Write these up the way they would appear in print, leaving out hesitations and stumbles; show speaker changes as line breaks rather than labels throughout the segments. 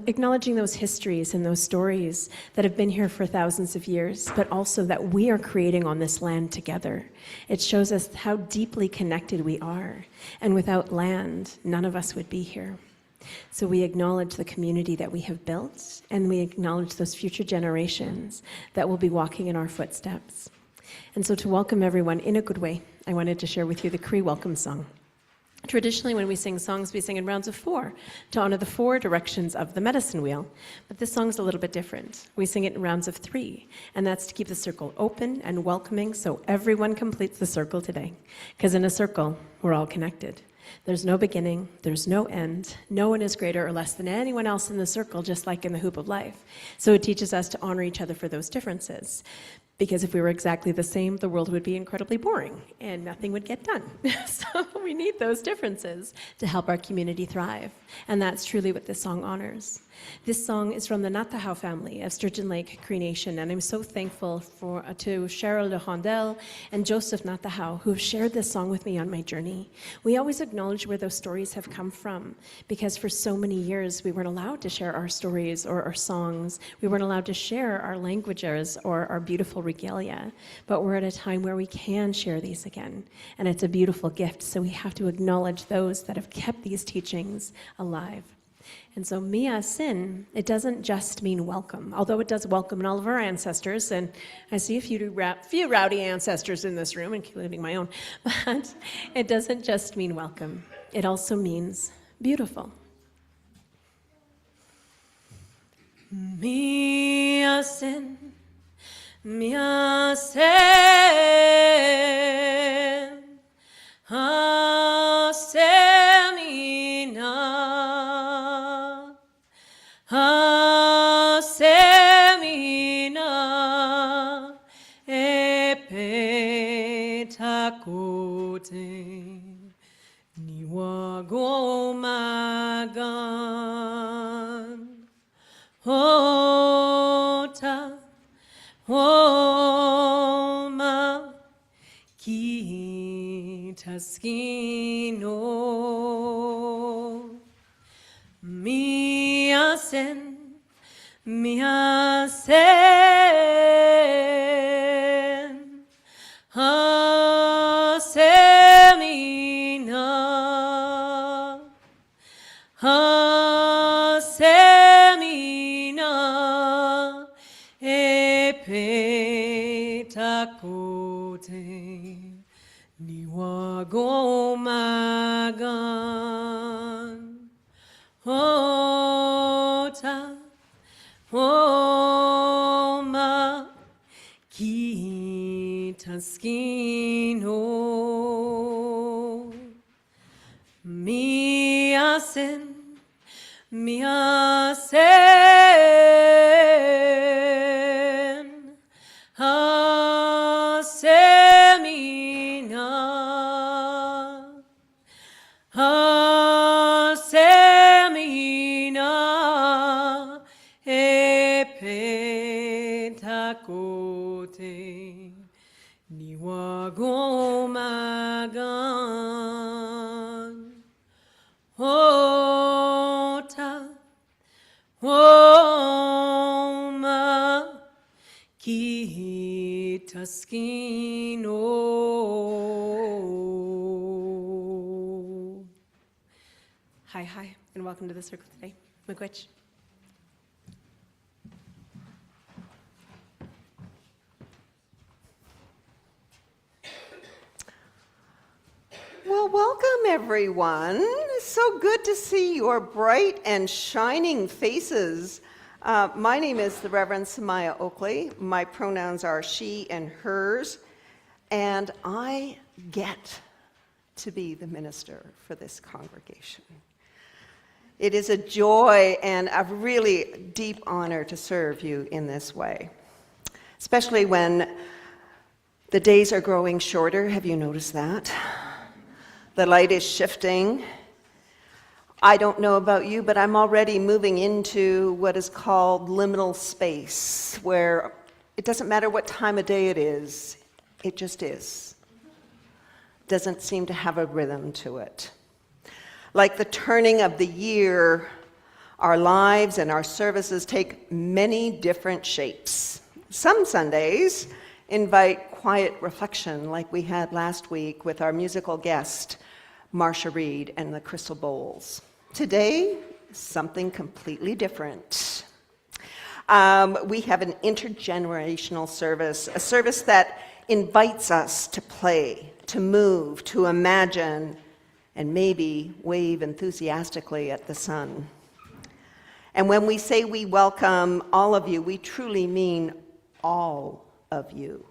acknowledging those histories and those stories that have been here for thousands of years, but also that we are creating on this land together. It shows us how deeply connected we are. And without land, none of us would be here. So we acknowledge the community that we have built, and we acknowledge those future generations that will be walking in our footsteps. And so to welcome everyone in a good way, I wanted to share with you the Cree welcome song. Traditionally, when we sing songs, we sing in rounds of 4 to honor the 4 directions of the medicine wheel. But this song's a little bit different. We sing it in rounds of 3, and that's to keep the circle open and welcoming so everyone completes the circle today. Because in a circle, we're all connected. There's no beginning, there's no end. No one is greater or less than anyone else in the circle, just like in the hoop of life. So it teaches us to honor each other for those differences. Because if we were exactly the same, the world would be incredibly boring and nothing would get done. So we need those differences to help our community thrive. And that's truly what this song honors. This song is from the Natahau family of Sturgeon Lake Cree Nation, and I'm so thankful to Cheryl de Hondel and Joseph Natahau, who have shared this song with me on my journey. We always acknowledge where those stories have come from, because for so many years we weren't allowed to share our stories or our songs. We weren't allowed to share our languages or our beautiful regalia, but we're at a time where we can share these again, and it's a beautiful gift, so we have to acknowledge those that have kept these teachings alive. And so Mia Sin, it doesn't just mean welcome, although it does welcome all of our ancestors, and I see a few rowdy ancestors in this room, including my own, but it doesn't just mean welcome. It also means beautiful. Mia Sin, Mia Sin, Semina epetakote niwagomagan ota oma kitaskino miasen miasen hasemina hasemina epetakote niwagomagan ota oma kitaskino miasen miasen hasemina hasemina epetakote niwagomagan ota oma kitaskino. Hi, and welcome to the circle today. Miigwech.
Well, welcome everyone. It's so good to see your bright and shining faces. My name is the Reverend Samaya Oakley. My pronouns are she and hers, and I get to be the minister for this congregation. It is a joy and a really deep honor to serve you in this way, especially when the days are growing shorter. Have you noticed that? The light is shifting. I don't know about you, but I'm already moving into what is called liminal space, where it doesn't matter what time of day it is, it just is. Doesn't seem to have a rhythm to it. Like the turning of the year Our lives and our services take many different shapes. Some Sundays invite quiet reflection, like we had last week with our musical guest, Marcia Reed and the Crystal Bowls. Today, something completely different. We have an intergenerational service, a service that invites us to play, to move, to imagine, and maybe wave enthusiastically at the sun. And when we say we welcome all of you, we truly mean all of you.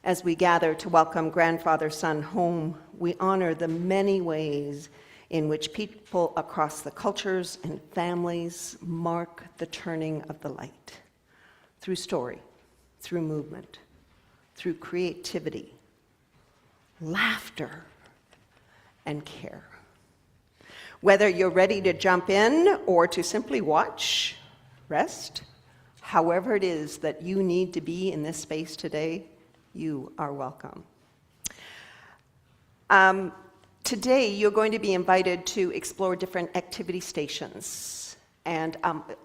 As we gather to welcome Grandfather Son home, we honor the many ways in which people across the cultures and families mark the turning of the light. Through story, through movement, through creativity, laughter, and care. Whether you're ready to jump in or to simply watch, rest, however it is that you need to be in this space today, you are welcome. Today, you're going to be invited to explore different activity stations, and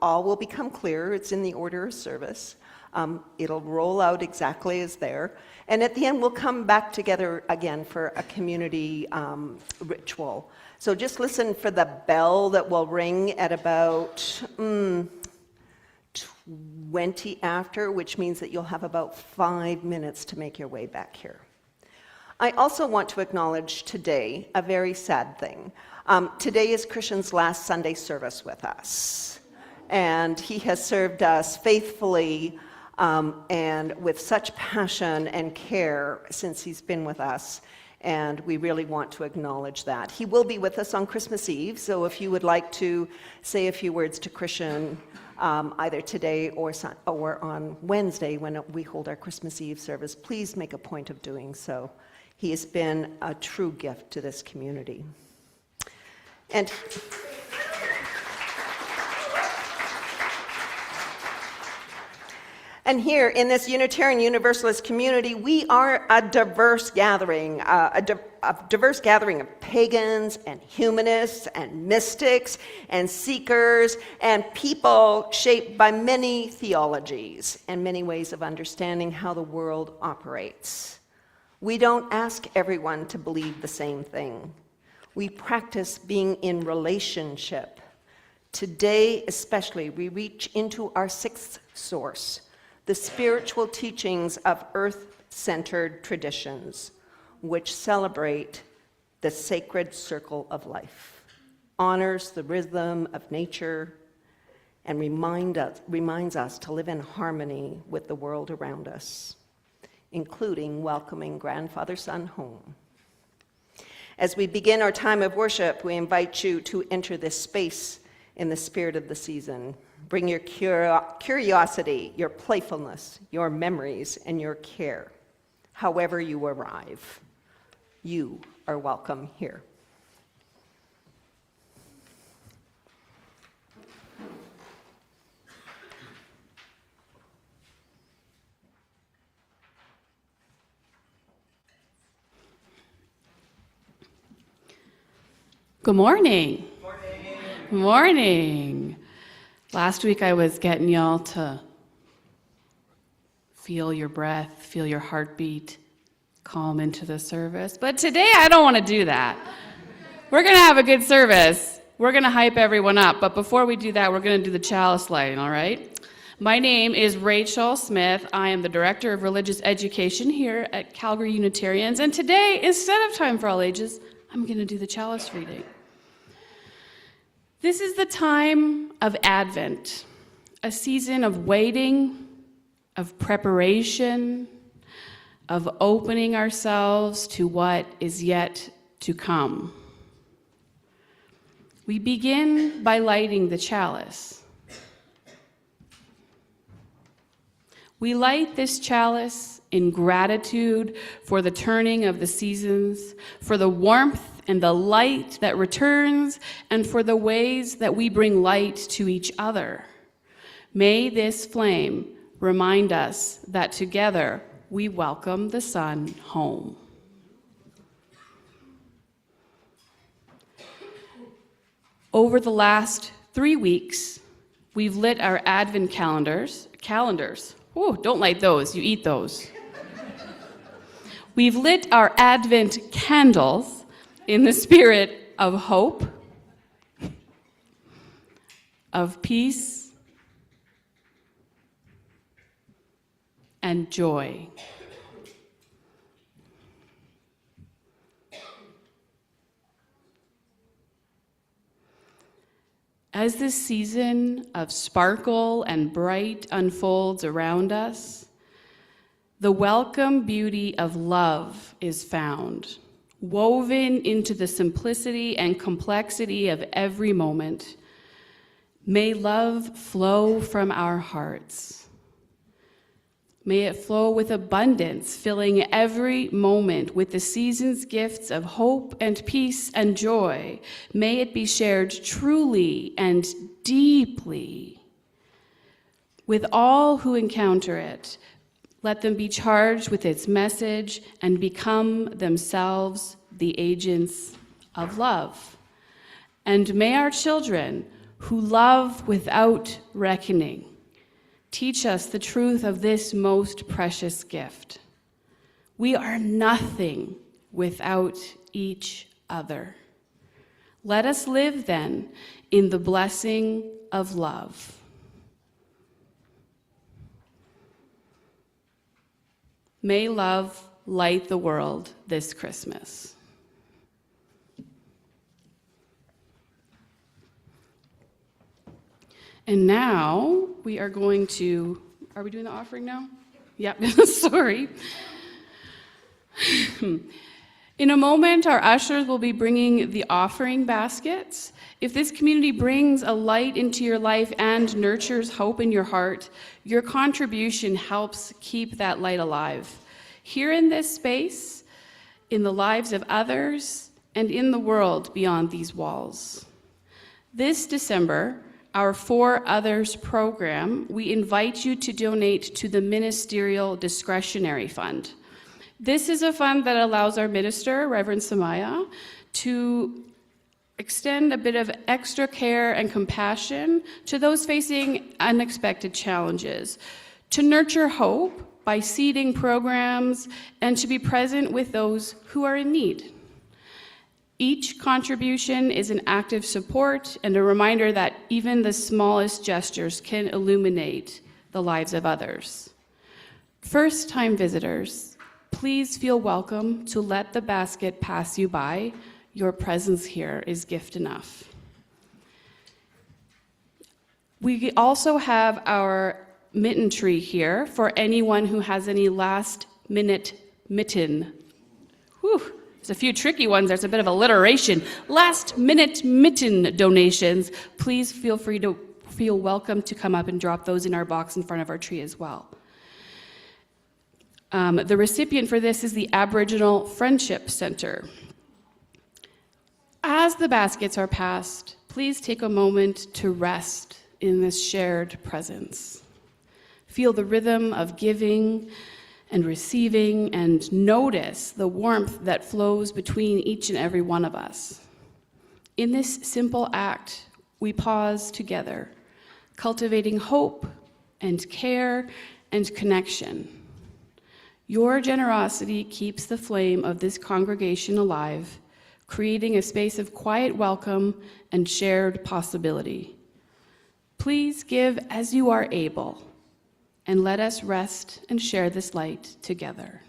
all will become clear. It's in the order of service. It'll roll out exactly as there, and at the end, we'll come back together again for a community ritual. So just listen for the bell that will ring at about 20 after, which means that you'll have about 5 minutes to make your way back here. I also want to acknowledge today a very sad thing. Today is Christian's last Sunday service with us, and he has served us faithfully and with such passion and care since he's been with us, and we really want to acknowledge that. He will be with us on Christmas Eve, so if you would like to say a few words to Christian, either today or on Wednesday when we hold our Christmas Eve service, please make a point of doing so. He has been a true gift to this community. And here in this Unitarian Universalist community, we are a diverse gathering, a diverse gathering of pagans and humanists and mystics and seekers and people shaped by many theologies and many ways of understanding how the world operates. We don't ask everyone to believe the same thing. We practice being in relationship. Today, especially, we reach into our sixth source, the spiritual teachings of earth-centered traditions, which celebrate the sacred circle of life, honors the rhythm of nature, and reminds us to live in harmony with the world around us, including welcoming Grandfather Son home. As we begin our time of worship, we invite you to enter this space in the spirit of the season. Bring your curiosity, your playfulness, your memories, and your care. However you arrive, you are welcome here.
Good morning. Good morning. Last week I was getting y'all to feel your breath, feel your heartbeat, calm into the service. But today I don't want to do that. We're going to have a good service. We're going to hype everyone up. But before we do that, we're going to do the chalice lighting, all right? My name is Rachel Smith. I am the Director of Religious Education here at Calgary Unitarians. And today, instead of Time for All Ages, I'm going to do the chalice reading. This is the time of Advent, a season of waiting, of preparation, of opening ourselves to what is yet to come. We begin by lighting the chalice. We light this chalice in gratitude for the turning of the seasons, for the warmth and the light that returns, and for the ways that we bring light to each other. May this flame remind us that together we welcome the sun home. Over the last 3 weeks, we've lit our Advent calendars. Ooh, don't light those, you eat those. We've lit our Advent candles in the spirit of hope, of peace, and joy. As this season of sparkle and bright unfolds around us, the welcome beauty of love is found, woven into the simplicity and complexity of every moment. May love flow from our hearts. May it flow with abundance, filling every moment with the season's gifts of hope and peace and joy. May it be shared truly and deeply with all who encounter it. Let them be charged with its message and become themselves the agents of love. And may our children, who love without reckoning, teach us the truth of this most precious gift. We are nothing without each other. Let us live then in the blessing of love. May love light the world this Christmas. And now we are going to, are we doing the offering now? Yep, sorry. In a moment, our ushers will be bringing the offering baskets. If this community brings a light into your life and nurtures hope in your heart, your contribution helps keep that light alive. Here in this space, in the lives of others, and in the world beyond these walls. This December, our For Others program, we invite you to donate to the Ministerial Discretionary Fund. This is a fund that allows our minister, Reverend Samaya, to extend a bit of extra care and compassion to those facing unexpected challenges, to nurture hope by seeding programs, and to be present with those who are in need. Each contribution is an act of support and a reminder that even the smallest gestures can illuminate the lives of others. First-time visitors, please feel welcome to let the basket pass you by. Your presence here is gift enough. We also have our mitten tree here for anyone who has any last-minute mitten. Whew. There's a few tricky ones. There's a bit of alliteration. Last-minute mitten donations. Please feel welcome to come up and drop those in our box in front of our tree as well. The recipient for this is the Aboriginal Friendship Center. As the baskets are passed, please take a moment to rest in this shared presence. Feel the rhythm of giving and receiving, and notice the warmth that flows between each and every one of us. In this simple act, we pause together, cultivating hope and care and connection. Your generosity keeps the flame of this congregation alive, creating a space of quiet welcome and shared possibility. Please give as you are able, and let us rest and share this light together.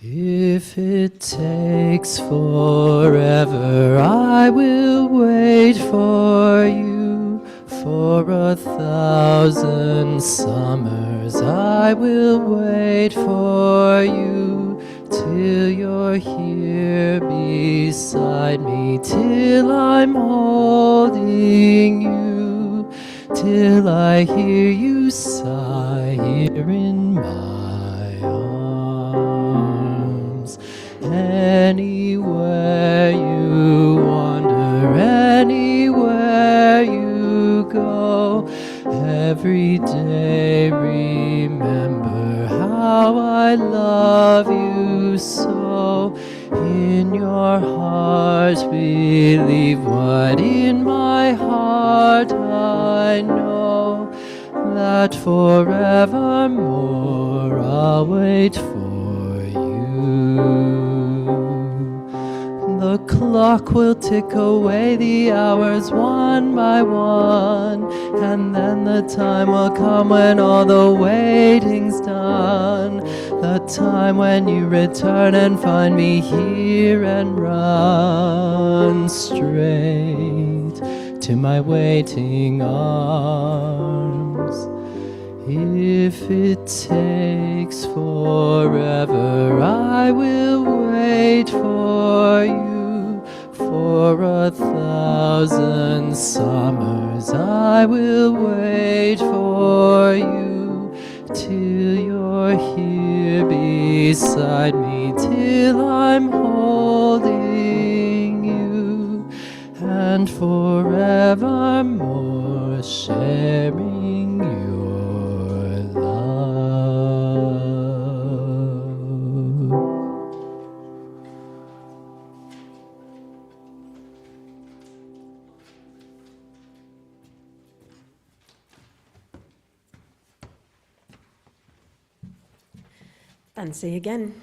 If it takes forever, I will wait for you. For 1,000 summers, I will wait for you. Till you're here beside me, till I'm holding you, till I hear you sigh here in my arms. Anywhere you wander, anywhere you go, every day remember how I love you. you sow. In your heart believe what in my heart I know, that forevermore I'll wait for you. The clock will tick away the hours one by one, and then the time will come when all the waiting's done. The time when you return and find me here and run straight to my waiting arms. If it takes forever, I will wait for you. For 1,000 summers, I will wait for you. Till you're here beside me, till I'm holding you, and forevermore sharing your love.
Fancy again.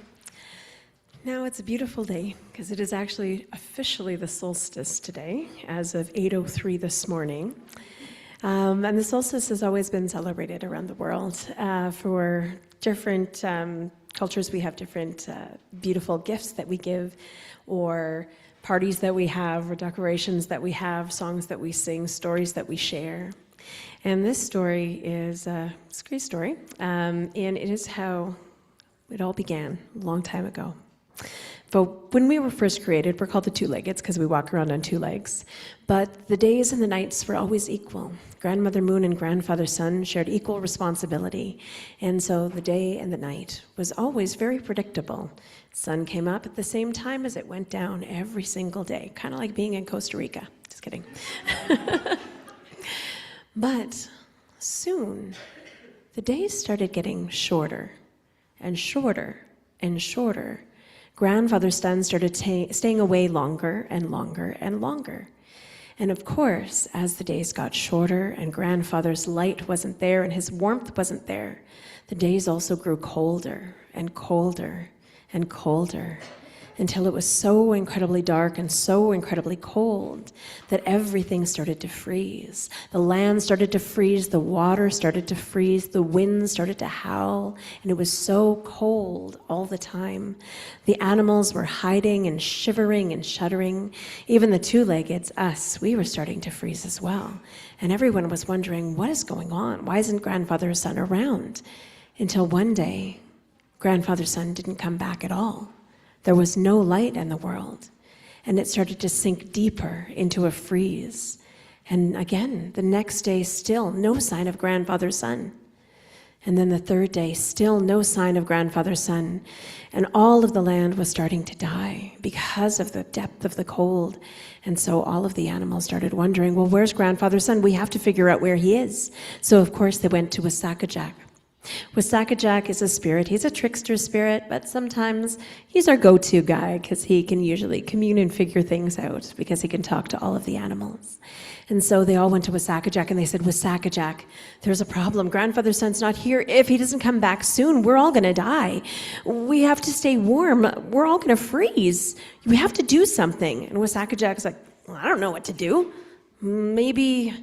Now it's a beautiful day because it is actually officially the solstice today, as of 8:03 this morning. And the solstice has always been celebrated around the world. For different cultures, we have different beautiful gifts that we give, or parties that we have, or decorations that we have, songs that we sing, stories that we share. And this story is it's a great story, and it is how it all began a long time ago. But when we were first created, we're called the two-leggeds because we walk around on two legs. But the days and the nights were always equal. Grandmother Moon and Grandfather Sun shared equal responsibility. And so the day and the night was always very predictable. Sun came up at the same time as it went down every single day, kind of like being in Costa Rica. Just kidding. But soon, the days started getting shorter and shorter and shorter. Grandfather Sun started staying away longer and longer and longer. And of course, as the days got shorter and Grandfather's light wasn't there and his warmth wasn't there, the days also grew colder and colder and colder, until it was so incredibly dark and so incredibly cold that everything started to freeze. The land started to freeze, the water started to freeze, the wind started to howl, and it was so cold all the time. The animals were hiding and shivering and shuddering. Even the two-leggeds, us, we were starting to freeze as well. And everyone was wondering, what is going on? Why isn't Grandfather Sun around? Until one day, Grandfather Sun didn't come back at all. There was no light in the world, and it started to sink deeper into a freeze. And again, the next day, still no sign of Grandfather Sun. And then the third day, still no sign of Grandfather Sun. And all of the land was starting to die because of the depth of the cold. And so all of the animals started wondering, well, where's Grandfather Sun? We have to figure out where he is. So of course they went to Wasakajak. Wasakajak is a spirit. He's a trickster spirit, but sometimes he's our go-to guy because he can usually commune and figure things out because he can talk to all of the animals. And so they all went to Wasakajak and they said, Wasakajak, there's a problem. Grandfather Sun's not here. If he doesn't come back soon, we're all going to die. We have to stay warm. We're all going to freeze. We have to do something. And Wasakajak's like, well, I don't know what to do. Maybe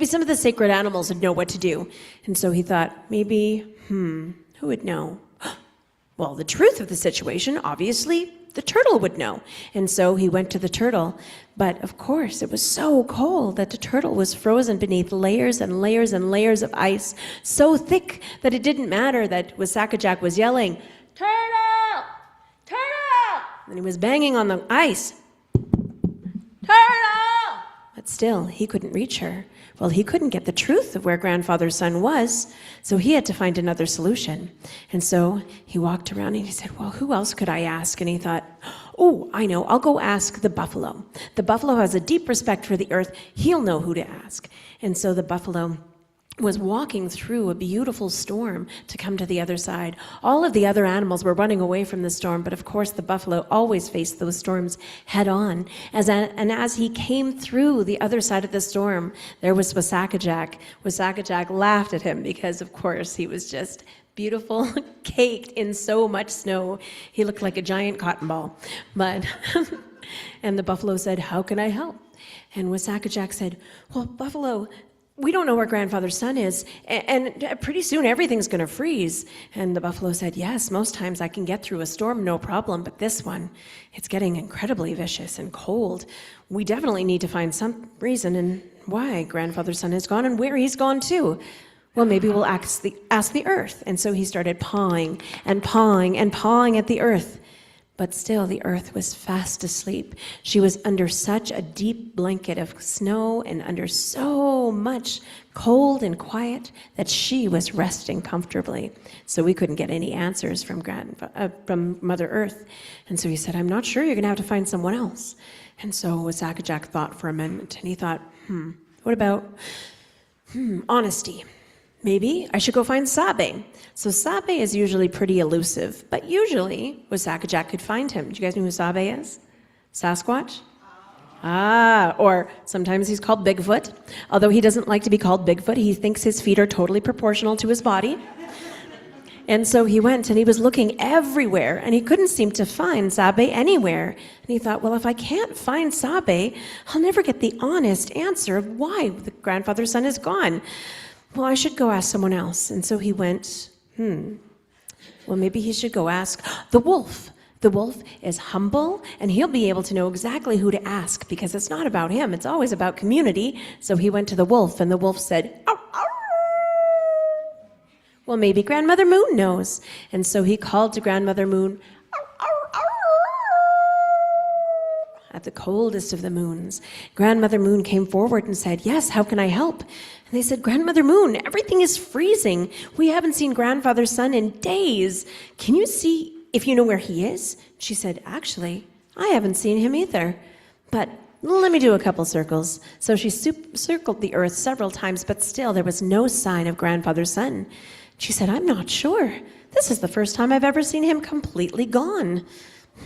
some of the sacred animals would know what to do. And so he thought, maybe, who would know? Well, the truth of the situation, obviously, the turtle would know. And so he went to the turtle. But of course, it was so cold that the turtle was frozen beneath layers and layers and layers of ice, so thick that it didn't matter that Wasakajak was yelling, "Turtle! Turtle!" And he was banging on the ice. Turtle! But still, he couldn't reach her. Well, he couldn't get the truth of where Grandfather Sun was, so he had to find another solution. And so he walked around and he said, well, who else could I ask? And he thought, oh, I know, I'll go ask the buffalo. The buffalo has a deep respect for the earth. He'll know who to ask. And so the buffalo was walking through a beautiful storm to come to the other side. All of the other animals were running away from the storm, but of course the buffalo always faced those storms head on. And as he came through the other side of the storm, there was Wasakajack. Wasakajack laughed at him because, of course, he was just beautiful, caked in so much snow. He looked like a giant cotton ball. But and the buffalo said, "How can I help?" And Wasakajack said, "Well, Buffalo, we don't know where grandfather's son is, and pretty soon everything's going to freeze." And the buffalo said, "Yes, most times I can get through a storm, no problem, but this one, it's getting incredibly vicious and cold. We definitely need to find some reason and why grandfather's son is gone and where he's gone to. Well, maybe we'll ask the earth." And so he started pawing and pawing and pawing at the earth. But still, the earth was fast asleep. She was under such a deep blanket of snow and under so much cold and quiet that she was resting comfortably. So we couldn't get any answers from Mother Earth. And so he said, "I'm not sure. You're going to have to find someone else." And so Wasakajack thought for a moment, and he thought, what about honesty? Maybe I should go find Sabe. So Sabe is usually pretty elusive, but usually Wasakajack could find him. Do you guys know who Sabe is? Sasquatch? Or sometimes he's called Bigfoot. Although he doesn't like to be called Bigfoot, he thinks his feet are totally proportional to his body. And so he went and he was looking everywhere and he couldn't seem to find Sabe anywhere. And he thought, well, if I can't find Sabe, I'll never get the honest answer of why the grandfather's son is gone. Well, I should go ask someone else. And so he went, well, maybe he should go ask the wolf. The wolf is humble, and he'll be able to know exactly who to ask, because it's not about him. It's always about community. So he went to the wolf, and the wolf said, "Ow, ow." Well, maybe Grandmother Moon knows. And so he called to Grandmother Moon, "Ow, ow, ow," at the coldest of the moons. Grandmother Moon came forward and said, "Yes, how can I help?" And they said, "Grandmother Moon, everything is freezing. We haven't seen grandfather's son in days. Can you see if you know where he is?" She said, "Actually, I haven't seen him either. But let me do a couple circles." So she circled the earth several times, but still there was no sign of grandfather's son. She said, "I'm not sure. This is the first time I've ever seen him completely gone.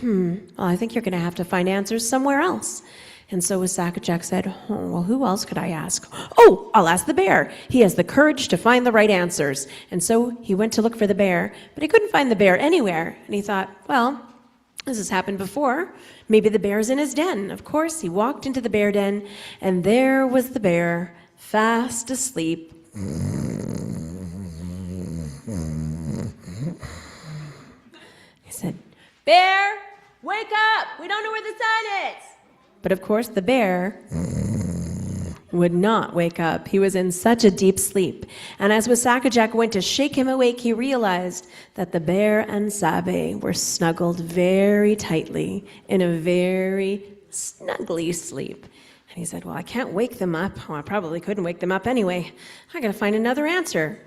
Well, I think you're going to have to find answers somewhere else." And so Wasakajack said, well, who else could I ask? "Oh, I'll ask the bear. He has the courage to find the right answers." And so he went to look for the bear, but he couldn't find the bear anywhere. And he thought, well, this has happened before. Maybe the bear's in his den. Of course, he walked into the bear den, and there was the bear, fast asleep. He said, "Bear, wake up! We don't know where the sun is." But of course, the bear would not wake up. He was in such a deep sleep. And as Wasakajack went to shake him awake, he realized that the bear and Sabe were snuggled very tightly in a very snuggly sleep. And he said, well, I can't wake them up. Well, I probably couldn't wake them up anyway. I gotta find another answer.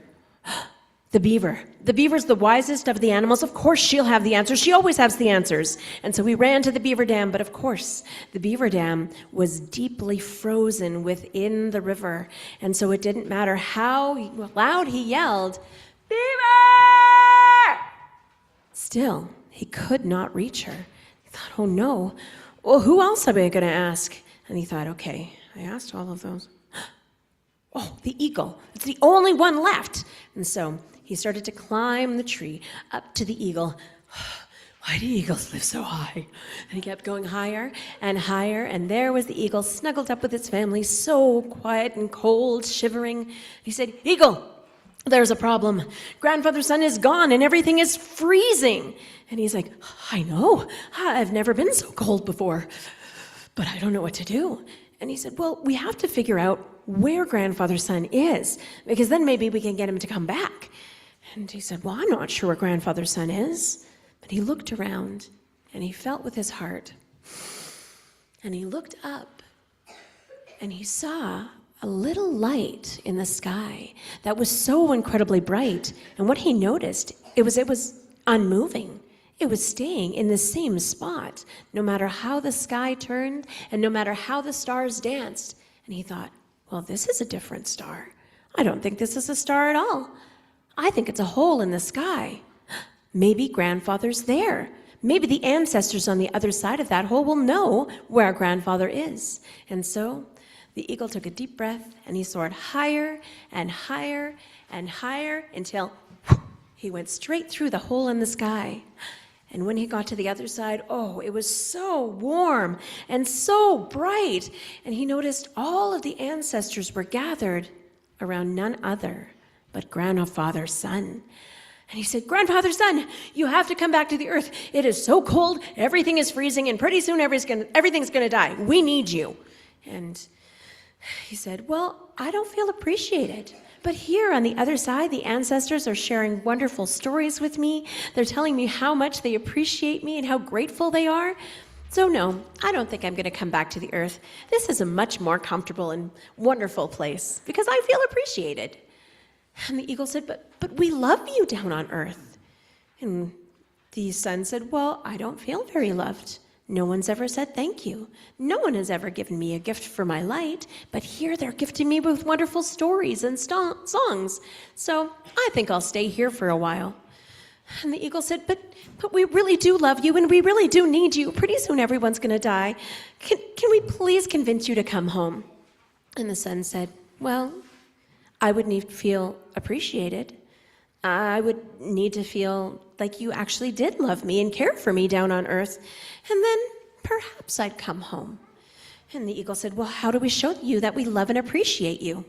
The beaver. The beaver's the wisest of the animals. Of course she'll have the answers. She always has the answers. And so we ran to the beaver dam, but of course the beaver dam was deeply frozen within the river. And so it didn't matter how loud he yelled, "Beaver!" Still, he could not reach her. He thought, oh no, well, who else am I going to ask? And he thought, okay, I asked all of those. Oh, the eagle. It's the only one left. And so he started to climb the tree up to the eagle. Why do eagles live so high? And he kept going higher, and there was the eagle snuggled up with its family, so quiet and cold, shivering. He said, "Eagle, there's a problem. Grandfather's son is gone, and everything is freezing." And he's like, "I know. I've never been so cold before, but I don't know what to do." And he said, well, we have to figure out where grandfather's son is, because then maybe we can get him to come back. And he said, well, I'm not sure where grandfather's son is. But he looked around, and he felt with his heart. And he looked up, and he saw a little light in the sky that was so incredibly bright. And what he noticed, it was unmoving. It was staying in the same spot, no matter how the sky turned and no matter how the stars danced. And he thought, well, this is a different star. I don't think this is a star at all. I think it's a hole in the sky. Maybe grandfather's there. Maybe the ancestors on the other side of that hole will know where our grandfather is. And so the eagle took a deep breath and he soared higher and higher and higher until he went straight through the hole in the sky. And when he got to the other side, oh, it was so warm and so bright. And he noticed all of the ancestors were gathered around none other but grandfather's son. And he said, "Grandfather's son, you have to come back to the earth. It is so cold, everything is freezing, and pretty soon everything's going to die. We need you." And he said, "Well, I don't feel appreciated. But here on the other side, the ancestors are sharing wonderful stories with me. They're telling me how much they appreciate me and how grateful they are. So no, I don't think I'm going to come back to the earth. This is a much more comfortable and wonderful place because I feel appreciated." And the eagle said, but we love you down on earth." And the son said, "Well, I don't feel very loved. No one's ever said thank you. No one has ever given me a gift for my light, but here they're gifting me with wonderful stories and songs. So I think I'll stay here for a while." And the eagle said, but we really do love you and we really do need you. Pretty soon everyone's going to die. Can we please convince you to come home?" And the son said, "Well, I would need to feel appreciated. I would need to feel like you actually did love me and care for me down on earth. And then perhaps I'd come home." And the eagle said, "Well, how do we show you that we love and appreciate you?"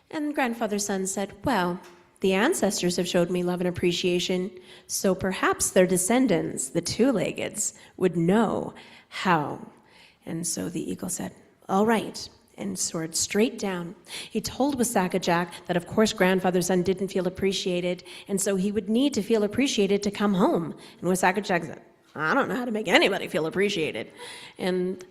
And grandfather's son said, "Well, the ancestors have showed me love and appreciation, so perhaps their descendants, the two-leggeds, would know how." And so the eagle said, "All right," and soared straight down. He told Wasaka-Jack that of course grandfather's son didn't feel appreciated, and so he would need to feel appreciated to come home. And Wasaka-Jack said, "I don't know how to make anybody feel appreciated." And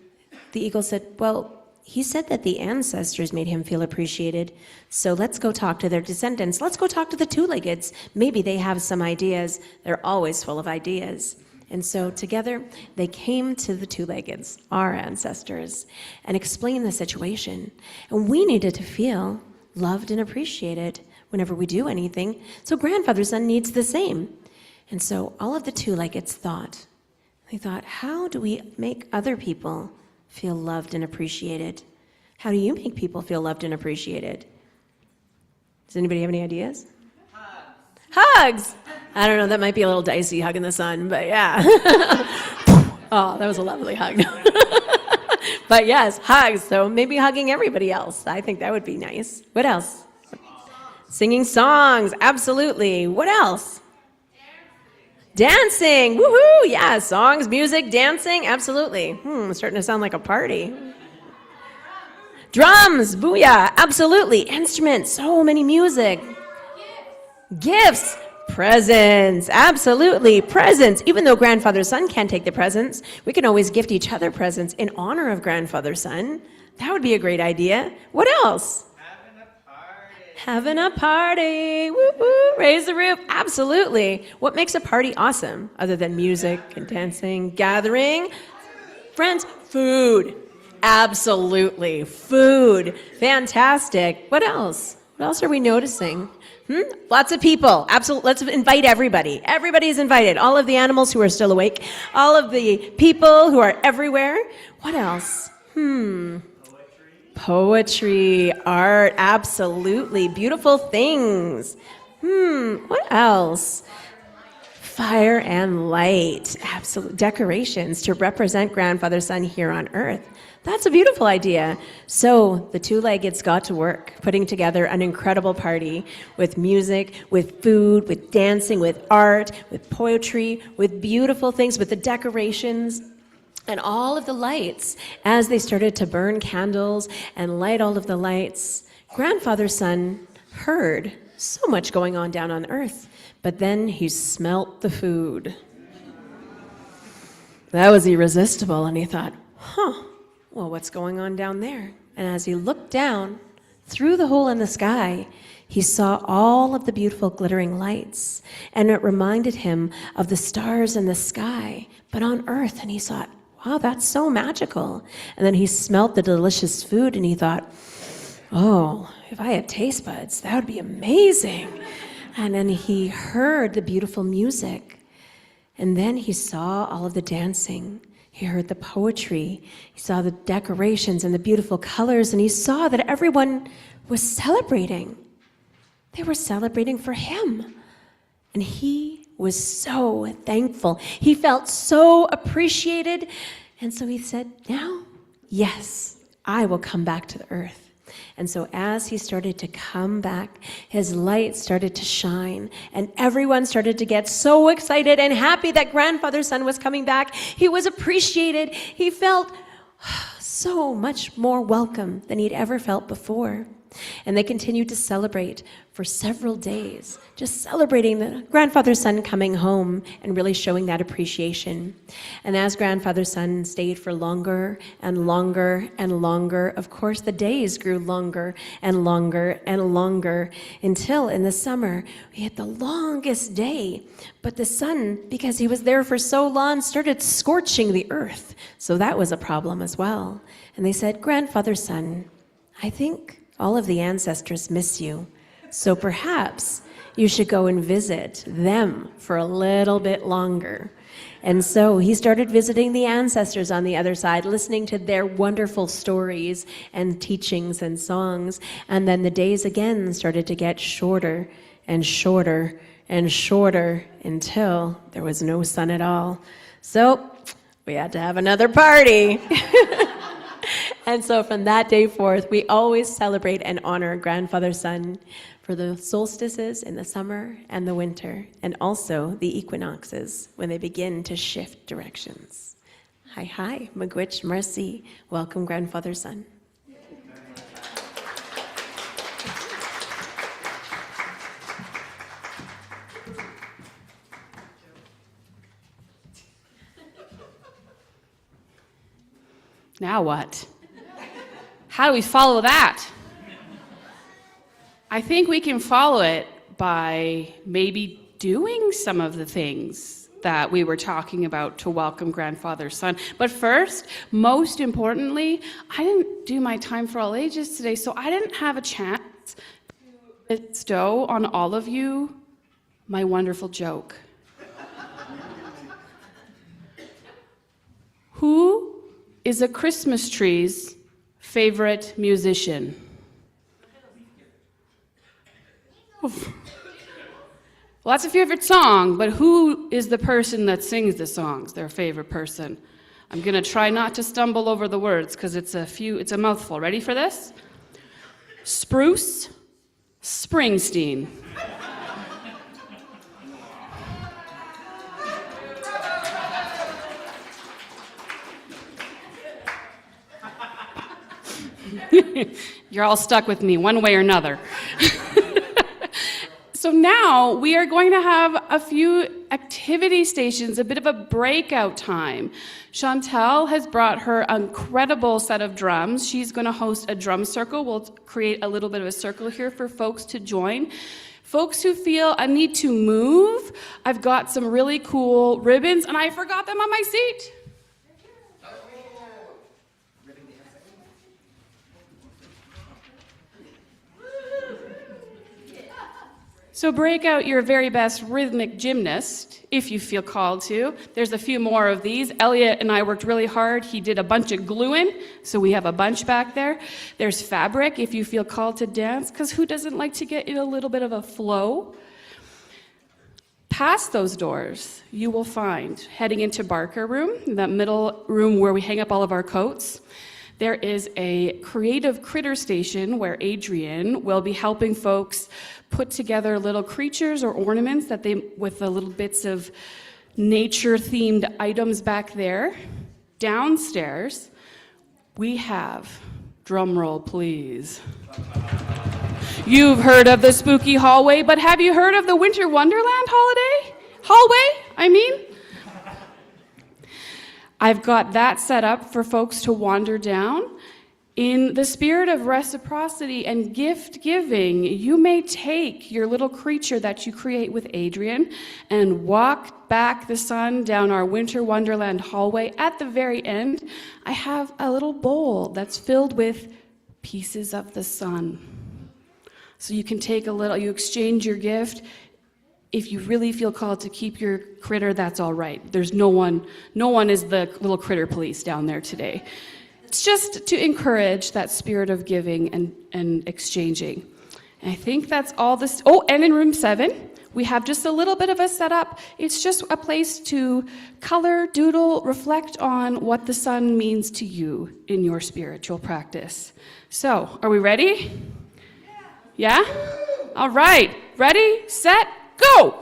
the eagle said, "Well, he said that the ancestors made him feel appreciated, so let's go talk to their descendants. Let's go talk to the two-leggeds. Maybe they have some ideas. They're always full of ideas." And so together, they came to the two-leggeds, our ancestors, and explained the situation. And we needed to feel loved and appreciated whenever we do anything, so grandfather's son needs the same. And so all of the two-leggeds thought, how do we make other people feel loved and appreciated? How do you make people feel loved and appreciated? Does anybody have any ideas? Hugs! I don't know, that might be a little dicey, hugging the sun, but yeah. Oh, that was a lovely hug. But yes, hugs, so maybe hugging everybody else. I think that would be nice. What else? Singing songs, absolutely. What else? Dancing, woohoo, yeah, songs, music, dancing, absolutely. It's starting to sound like a party. Drums, booyah, absolutely. Instruments, so many music. Gifts, presents, absolutely, presents. Even though grandfather's son can't take the presents, we can always gift each other presents in honor of grandfather's son. That would be a great idea. What else? Having a party, woo-woo, raise the roof, absolutely. What makes a party awesome other than music and dancing, gathering? Friends, food, absolutely, food, fantastic. What else? What else are we noticing? Lots of people, absolutely. Let's invite everybody. Everybody's invited. All of the animals who are still awake, all of the people who are everywhere. What else? Poetry, art, absolutely. Beautiful things. What else? Fire and light, absolute decorations to represent grandfather's son here on earth. That's a beautiful idea. So the two-leggeds got to work, putting together an incredible party with music, with food, with dancing, with art, with poetry, with beautiful things, with the decorations, and all of the lights. As they started to burn candles and light all of the lights, grandfather's son heard so much going on down on earth, but then he smelt the food. That was irresistible, and he thought, well, what's going on down there? And as he looked down through the hole in the sky, he saw all of the beautiful glittering lights, and it reminded him of the stars in the sky, but on earth, and he thought, wow, that's so magical. And then he smelt the delicious food, and he thought, oh, if I had taste buds, that would be amazing. And then he heard the beautiful music. And then he saw all of the dancing. He heard the poetry. He saw the decorations and the beautiful colors. And he saw that everyone was celebrating. They were celebrating for him. And he was so thankful. He felt so appreciated. And so he said, now, yes, I will come back to the earth. And so as he started to come back, his light started to shine, and everyone started to get so excited and happy that Grandfather Sun was coming back. He was appreciated. He felt so much more welcome than he'd ever felt before. And they continued to celebrate for several days, just celebrating the Grandfather Sun coming home and really showing that appreciation. And as Grandfather Sun stayed for longer and longer and longer, of course the days grew longer and longer and longer until in the summer we had the longest day. But the sun, because he was there for so long, started scorching the earth. So that was a problem as well. And they said, Grandfather Sun, I think all of the ancestors miss you, so perhaps you should go and visit them for a little bit longer. And so he started visiting the ancestors on the other side, listening to their wonderful stories and teachings and songs. And then the days again started to get shorter and shorter and shorter until there was no sun at all. So we had to have another party. And so from that day forth, we always celebrate and honor Grandfather Sun for the solstices in the summer and the winter, and also the equinoxes when they begin to shift directions. Hi, hi, Miigwech, Mercy. Welcome, Grandfather Sun.
Now what? How do we follow that? I think we can follow it by maybe doing some of the things that we were talking about to welcome Grandfather Sun. But first, most importantly, I didn't do my time for all ages today, so I didn't have a chance to bestow on all of you my wonderful joke. Who is a Christmas tree's favorite musician? Well, that's a favorite song, but who is the person that sings the songs, their favorite person? I'm gonna try not to stumble over the words because it's a mouthful. Ready for this? Spruce Springsteen. You're all stuck with me one way or another. So now we are going to have a few activity stations, a bit of a breakout time. Chantel has brought her incredible set of drums. She's going to host a drum circle. We'll create a little bit of a circle here for folks to join. Folks who feel a need to move, I've got some really cool ribbons, and I forgot them on my seat. So break out your very best rhythmic gymnast, if you feel called to. There's a few more of these. Elliot and I worked really hard. He did a bunch of gluing, so we have a bunch back there. There's fabric, if you feel called to dance, because who doesn't like to get in a little bit of a flow? Past those doors, you will find, heading into Barker Room, that middle room where we hang up all of our coats, there is a creative critter station where Adrian will be helping folks put together little creatures or ornaments that they, with the little bits of nature-themed items back there. Downstairs, we have, drum roll please. You've heard of the spooky hallway, but have you heard of the Winter Wonderland hallway? I've got that set up for folks to wander down. In the spirit of reciprocity and gift giving, you may take your little creature that you create with Adrian and walk back the sun down our Winter Wonderland hallway. At the very end, I have a little bowl that's filled with pieces of the sun. So you can take a little, you exchange your gift. If you really feel called to keep your critter, that's all right. There's no one is the little critter police down there today. It's just to encourage that spirit of giving and exchanging. And I think that's all this. Oh, and in room 7, we have just a little bit of a setup. It's just a place to color, doodle, reflect on what the sun means to you in your spiritual practice. So, are we ready? Yeah? All right. Ready, set, go!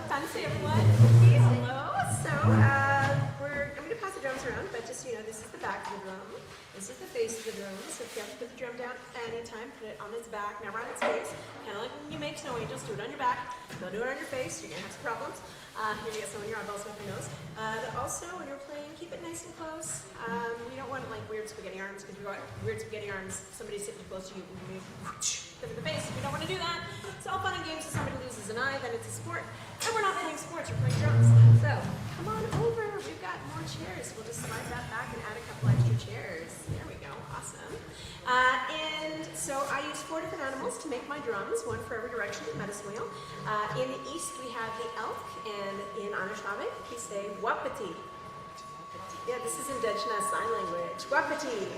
Fancy everyone. Hello. So I'm going to pass the drums around, but just so you know, this is the back of the drum. This is the face of the drum. So if you have to put the drum down anytime, put it on its back, never on its face. Kind of like when you make snow angels, do it on your back. Don't do it on your face. You're going to have some problems. You're going to get some on your eyeballs and your nose. But also, when you're playing, keep it nice and close. You don't want like weird spaghetti arms, because if you've got weird spaghetti arms, somebody's sitting close to you, them in the face. We don't want to do that. It's all fun and games. If somebody loses an eye, then it's a sport. And we're not playing sports, we're playing drums. So, come on over. We've got more chairs. We'll just slide that back and add a couple extra chairs. There we go. Awesome. And so I use 4 different animals to make my drums, one for every direction of the medicine wheel. In the east, we have the elk, and in Anishinaabe, we say wapiti. Yeah, this is Indigenous Sign Language. Wapiti.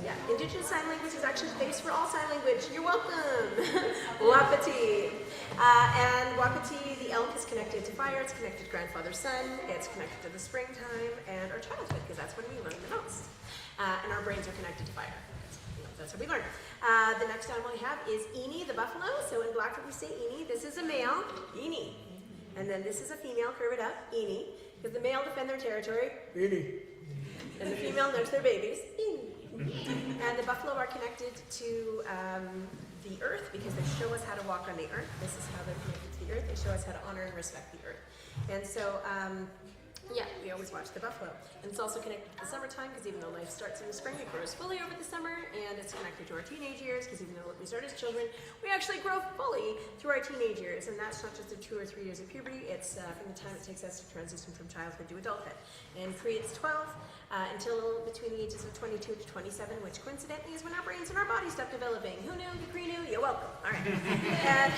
Yeah, Indigenous Sign Language is actually the base for all sign language. You're welcome. Wapiti. And Wapiti, the elk, is connected to fire, it's connected to grandfather sun, it's connected to the springtime and our childhood, because that's when we learn the most. And our brains are connected to fire. That's how we learn. The next animal we have is Eni, the buffalo. So in Blackfoot we say Eni. This is a male, Eni. And then this is a female, curve it up, Eni. Because the male defend their territory, Eni. And the female nurse their babies, Eni. And the buffalo are connected to the earth because they show us how to walk on the earth. This is how they're connected to the earth. They show us how to honor and respect the earth. And so, yeah, we always watch the buffalo. And it's also connected to the summertime because even though life starts in the spring, it grows fully over the summer. And it's connected to our teenage years because even though we start as children, we actually grow fully through our teenage years. And that's not just the 2 or 3 years of puberty. It's from the time it takes us to transition from childhood to adulthood. And creates 12 until between the ages of 22 to 27, which coincidentally is when our brains and our bodies stop developing. Who knew? You pre-knew? You're welcome. All right. And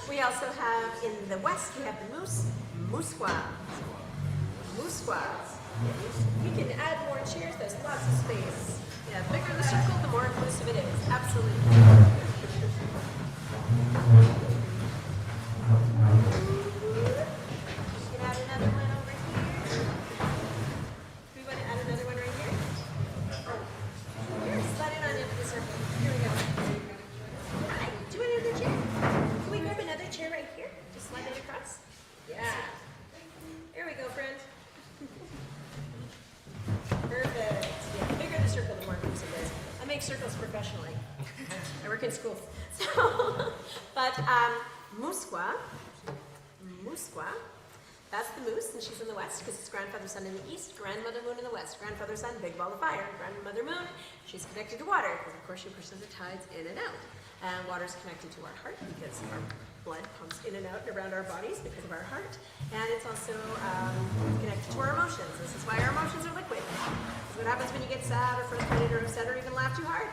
we also have, in the west, we have the moose, mooswa. Mooswa. We can add more chairs, there's lots of space. Yeah, the bigger the circle, the more inclusive it is. Absolutely. You can add another one over here. Do we want to add another one right here? Here, slide it on into the circle. Here we go. Hi, do you want another chair? Can we grab another chair right here? Just slide it across? Yeah. There we go, friend. Perfect. Yeah, the bigger the circle, the more inclusive it is. I make circles professionally. I work in schools. So, but Musqua, that's the moose, and she's in the west because it's grandfather sun in the east, grandmother moon in the west. Grandfather sun, big ball of fire. Grandmother moon, she's connected to water because of course she pushes the tides in and out. And water's connected to our heart because our blood pumps in and out and around our bodies because of our heart. And it's also connected to our emotions. This is why our emotions are liquid. This is what happens when you get sad or frustrated or upset or even laugh too hard.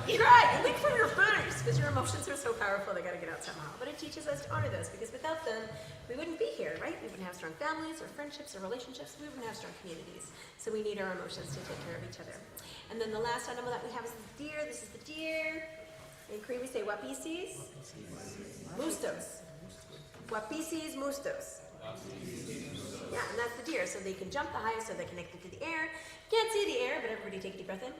You cry. You leak from your feelings because your emotions are so powerful. They got to get out somehow. But it teaches us to honor those because without them, we wouldn't be here, right? We wouldn't have strong families or friendships or relationships. We wouldn't have strong communities. So we need our emotions to take care of each other. And then the last animal that we have is the deer. This is the deer. In Cree, we say wapisis. Mustos. Wapisis mustos. Yeah, and that's the deer. So they can jump the highest, so they're connected to the air. Can't see the air, but everybody take a deep breath in.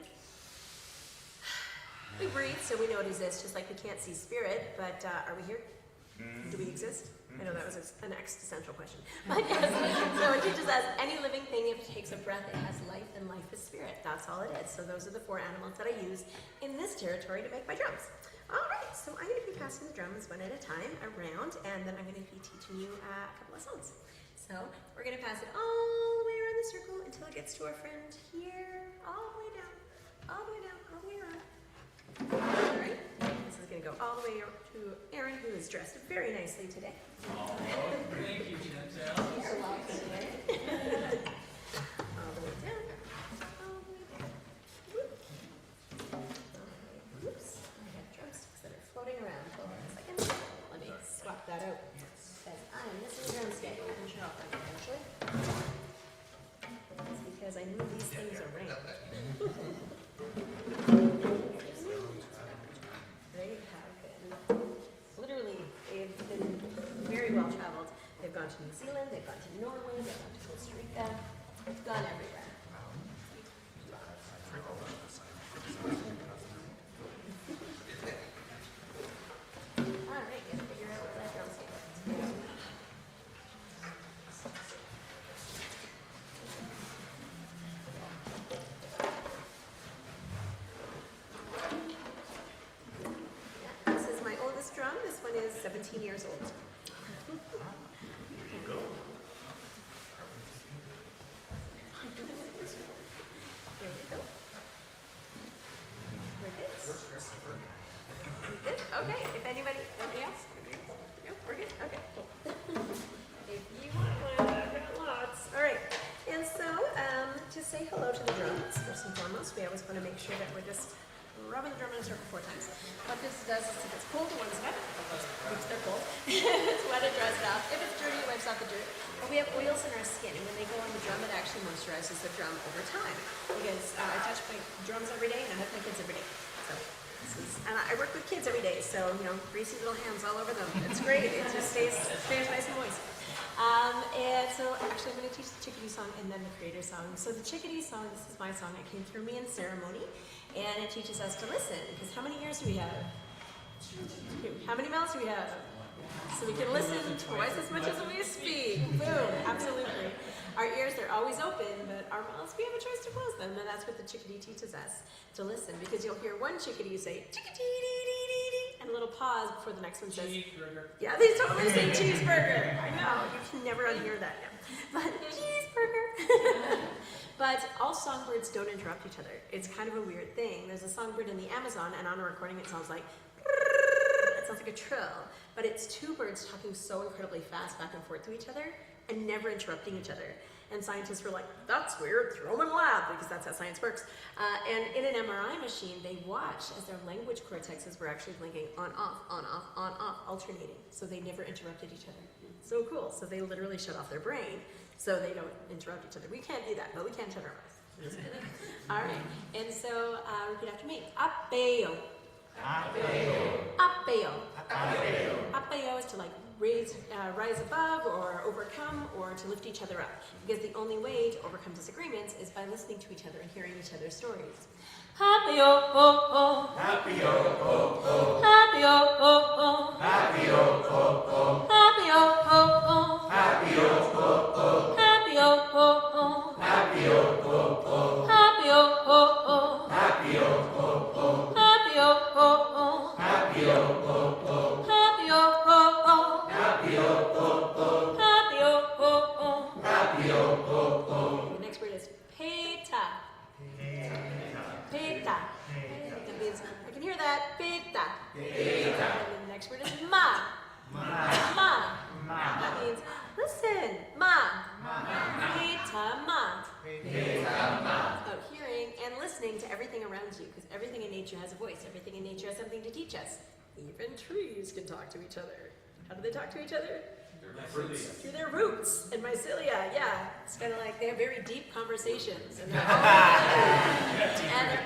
We breathe, so we know it exists, just like we can't see spirit, but are we here? Do we exist? I know that was an existential question. But yes, so it teaches us any living thing, if it takes a breath, it has life, and life is spirit. That's all it is. So those are the 4 animals that I use in this territory to make my drums. All right, so I'm going to be passing the drums one at a time around, and then I'm going to be teaching you a couple of songs. So we're going to pass it all the way around the circle until it gets to our friend here, all the way down, all the way down, all the way around. All right, this is going to go all the way to Aaron, who is dressed very nicely today.
Oh, thank you, Chantel.
You're welcome. All the way down, all the way down. Whoop. Oops, I have drumsticks that are floating around. Hold on a second. Let me swap that out. Because I am missing a drumstick. I'm sure I'll find it eventually. That's because I move these things around. They have been, literally, they've been very well traveled. They've gone to New Zealand, they've gone to Norway, they've gone to Costa Rica, they've gone everywhere. All right, gotta figure out what that drumstick is. This is my oldest drum. This one is 17 years old. There we go. We're good. We're good? Okay, if anybody else? No, we're good? Okay, cool. If you want one, I've got lots. All right, and so to say hello to the drums, first and foremost, we always want to make sure that we're just rubbing the drum in a circle 4 times. What this does is if it's cold, it warms it up. Oops, they're cold. If it's wet, it dries it off. If it's dirty, it wipes off the dirt. But we have oils in our skin, and when they go on the drum, it actually moisturizes the drum over time. Because I touch my drums every day, and I hug my kids every day. So this is, and I work with kids every day, so greasy little hands all over them. It's great. It just stays nice and moist. And so actually I'm going to teach the chickadee song and then the creator song. So the chickadee song, this is my song. It came through me in ceremony, and it teaches us to listen. Because how many ears do we have? 2. How many mouths do we have? So we can listen twice as much as we speak. Boom, absolutely. Our ears, they're always open, but our mouths, we have a choice to close them. And that's what the chickadee teaches us, to listen. Because you'll hear one chickadee say, chickadee-dee-dee-dee-dee, and a little pause before the next one says,
Cheeseburger.
yeah, they totally say cheeseburger. I know, you can never unhear that now. But cheeseburger. But all songbirds don't interrupt each other. It's kind of a weird thing. There's a songbird in the Amazon, and on a recording it sounds like, it sounds like a trill. But it's 2 birds talking so incredibly fast back and forth to each other and never interrupting each other. And scientists were like, that's weird, throw them in a lab, because that's how science works. And in an MRI machine, they watched as their language cortexes were actually blinking on, off, alternating. So they never interrupted each other. So cool. So they literally shut off their brain so they don't interrupt each other. We can't do that, but we can shut our mouths. All right. And so repeat after me. Apeo. Apeo. Apeo is to like rise above or overcome or to lift each other up. Because the only way to overcome disagreements is by listening to each other and hearing each other's stories. Apeo. Apeo. Apeo. Apeo. The next word is peta. Peta. That means, I can hear that. Peta. And then the next word is ma. Ma. That means, listen. Ma. Peta ma. It's about hearing and listening to everything around you, because everything in nature has a voice. Everything in nature has something to teach us. Even trees can talk to each other. How do they talk to each other? Through their roots and mycelia, yeah. It's kind of like they have very deep conversations. And they're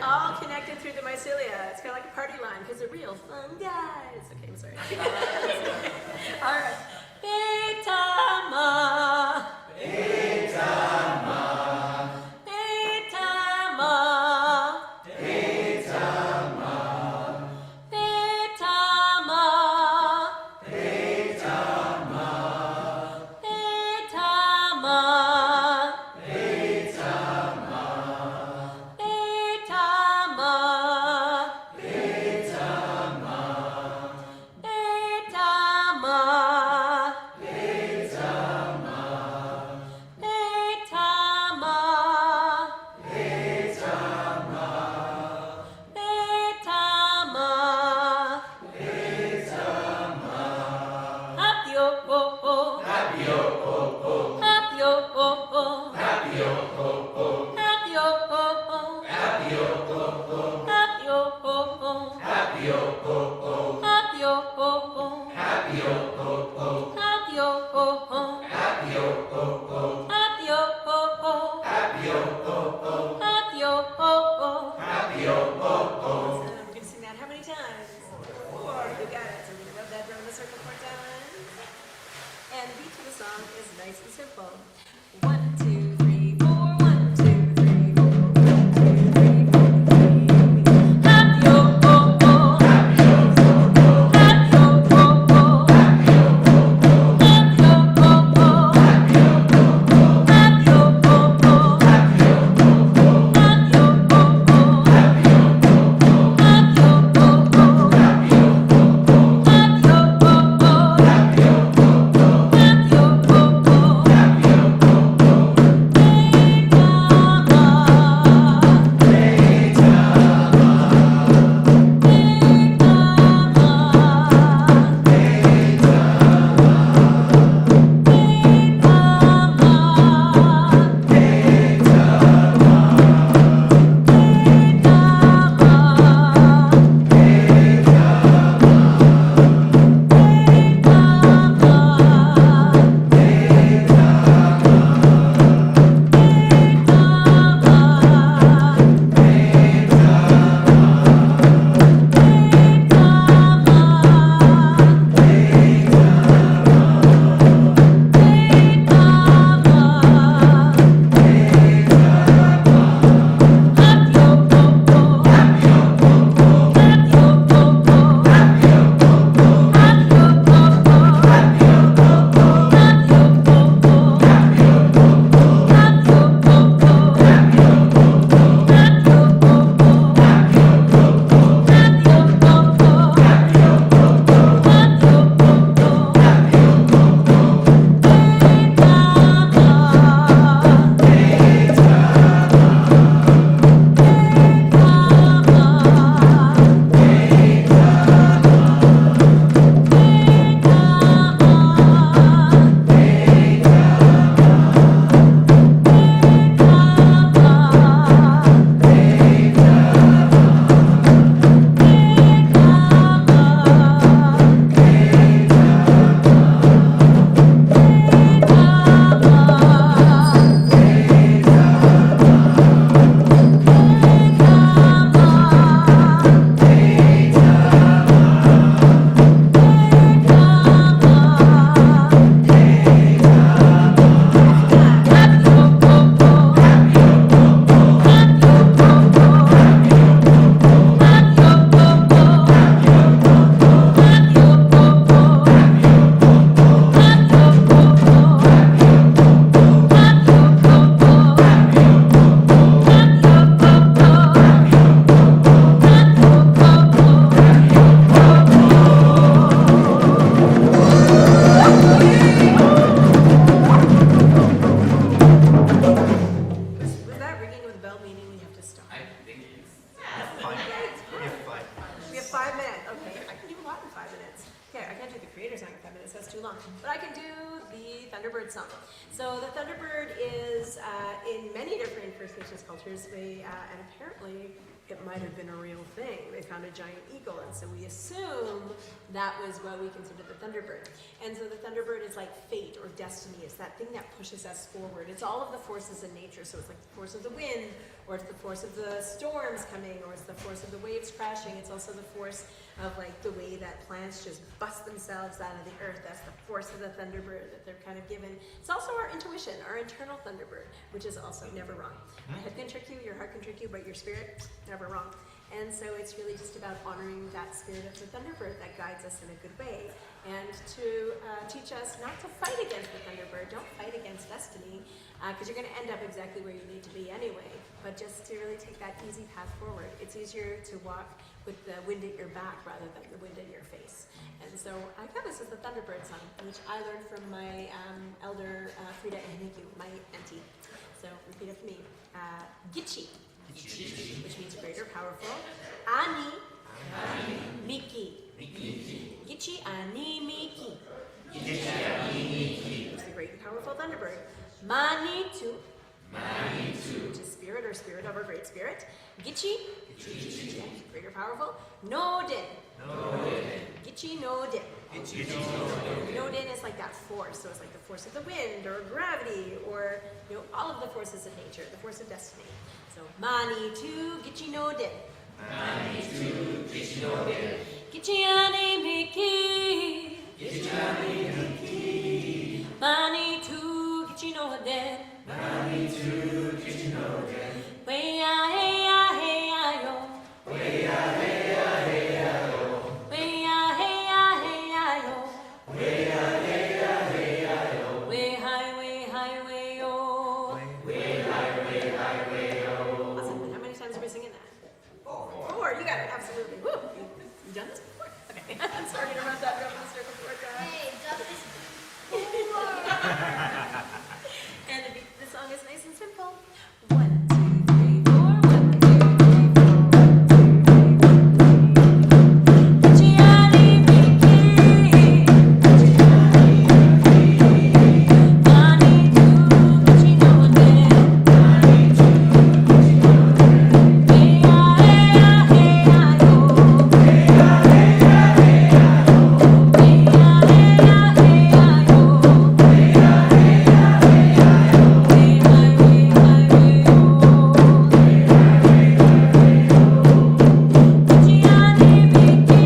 all connected through the mycelia. It's kind of like a party line, because they're real fun guys. Okay, I'm sorry. All right. Betama. Betama. Betama. Betama. Betama. Betama. Betama. Betama. Betama. I'm going to sing that how many times? 4. You got it. So we're going to rub that drum in the circle 4 times. And the beat to the song is nice and simple. 1, 2, 3, 4. 1, 2, 3, 4. 1, 2, 3, 4. Happy oh oh oh. Happy oh oh oh. Happy oh oh oh. Happy oh oh oh. Happy oh oh oh. Happy oh oh oh. Happy oh oh oh. Happy oh oh oh. Happy oh oh oh. Happy oh oh oh. Reindeer song in 5 minutes, that's too long. But I can do the Thunderbird song. So the Thunderbird is in many different First Nations cultures, and apparently it might have been a real thing. They found a giant eagle, and so we assume that was what we consider the Thunderbird. And so the Thunderbird is like fate or destiny. It's that thing that pushes us forward. It's all of the forces in nature. So it's like the force of the wind, or it's the force of the storms coming, or it's the force of the waves crashing. It's also the force of like the way that plants just bust themselves out of the earth. That's the force of the Thunderbird that they're kind of given. It's also our intuition, our internal Thunderbird, which is also never wrong. Your head can trick you, your heart can trick you, but your spirit, never wrong. And so it's really just about honoring that spirit of the Thunderbird that guides us in a good way, and to teach us not to fight against the Thunderbird. Don't fight against destiny, because you're going to end up exactly where you need to be anyway, but just to really take that easy path forward. It's easier to walk with the wind at your back rather than the wind in your face. And so I got this as the Thunderbird song, which I learned from my elder Frida Eheniku, my auntie. So repeat after me. Gitchi, which means great or powerful. Ani, Miki. Gitchi, Ani, Miki. It's the great and powerful Thunderbird. Manitu, which is spirit or spirit of our great spirit. Gitchi, great or powerful. Nodin. Gitchi Nodin. Nodin is like that force, so it's like the force of the wind or gravity, or all of the forces of nature, the force of destiny. So Manitu Gitchi Nodin. Gitchi Ani Miki. Manitu Gitchi Nodin. Way ya hey ya hey ya yo. Way ya hey ya hey ya yo. Way ya hey ya hey ya yo. Way ya hey ya hey ya yo. Way hi yo. Way hi yo. Awesome. And how many times are we singing that? 4. You got it. Absolutely. Woo. You done this before? Okay. I'm sorry to run that drum in the circle for a guy.
Hey, done this
And the song is nice and simple. 1, 2, 3, 4. 1, 2, 3, 4. 1, 2, 3, 4. Gitchiani Miki. Manitu Gitchi Nodin. Hey ya hey ya yo. Hey ya hey ya hey ya yo. Hey ya hey ya hey ya yo. Hey ya hey ya hey ya yo. Way hi yo. Gitchiani Miki.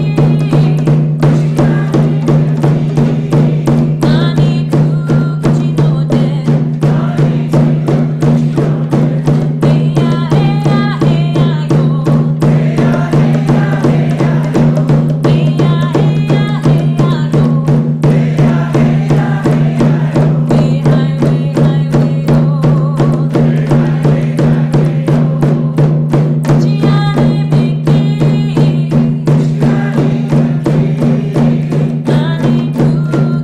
Manitu Gitchi Nodin. Hey ya hey ya hey ya yo. Hey ya hey ya hey ya yo. Hey ya hey ya hey ya yo. Hey ya hey ya hey ya yo. Way hi yo. Gitchiani Miki. Manitu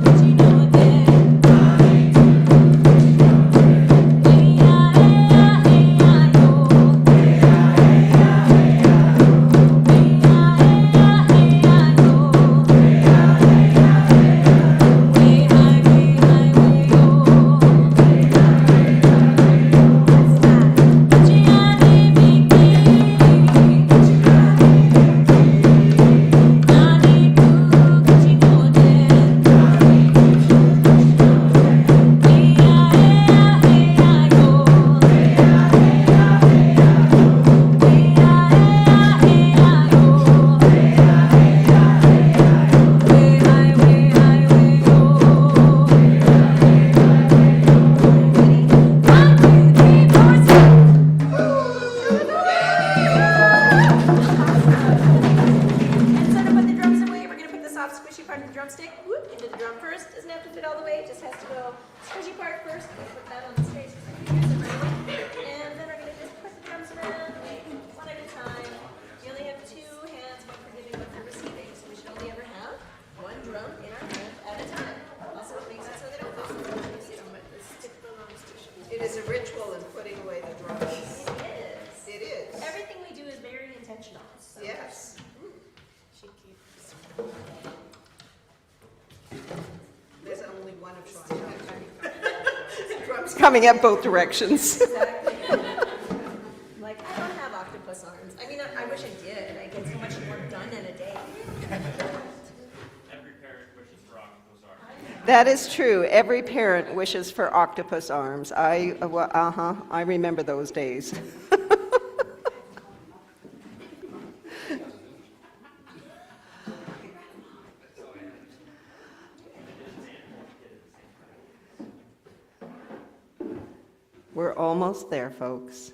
Gitchi Nodin. Way ya hey ya hey ya yo. Way ya hey ya hey ya yo. Way ya hey ya hey ya yo. Way ya hey ya hey ya yo. Way hi yo. Gitchiani Miki. Manitu Gitchi Nodin. Way ya hey ya hey ya yo. Way ya hey ya hey ya yo. Way ya hey ya hey ya yo. Way ya hey ya hey ya yo. Way hi yo. 1, 2, 3, 4. 1, 2, 3, 4. And so to put the drums away, we're going to put the soft squishy part of the drumstick into the drum first. Doesn't have to fit all the way, it just has to go squishy part first. We'll put that on the stage so we can use it right away. And then we're going to just put the drums around one at a time. You only have 2 hands, one for giving, one for receiving. So we should only ever have 1 drum in our hand at a time. Also, it makes it so they don't lose the but the stick belongs to you.
It is a ritual in putting away the drums.
It is.
It is.
Everything we do is very intentional. So
Yes.
should keep.
one of Chantal. Drums coming at both directions.
Like, I don't have octopus arms. I mean, I wish I did. I get so much work done in a day.
Every parent wishes for octopus arms.
That is true. Every parent wishes for octopus arms. I remember those days. We're almost there, folks.